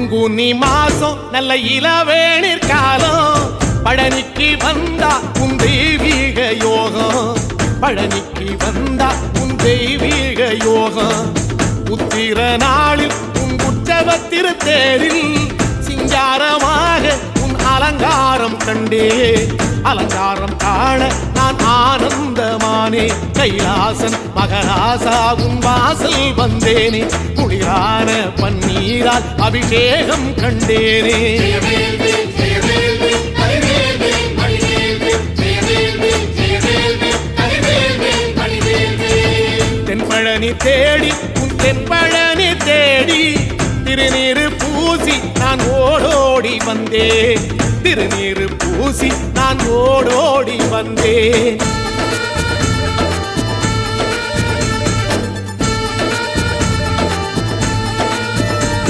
பங்குனி மாசம் நல்ல இளவேணிற் காலம் பழனிக்கு வந்தா உன் தெய்வீக யோகம் பழனிக்கு வந்தா உன் தெய்வீக யோகம் உத்திர நாளில் உன் உற்சவ திருத்தேரில் சிங்காரமாக உன் அலங்காரம் கண்டே அலங்காரம் காண நான் ஆனந்தமானே கைலாசன் மகராசா உன் வாசல் வந்தேனே குளிரான பன்னீரால் அபிஷேகம் கண்டேனே தென்பழனி தேடி உன் தென்பழனி தேடி திருநீரு பூசி நான் ஓடோடி வந்தேன் திருநீரு பூசி நான் ஓடோடி வந்தேன்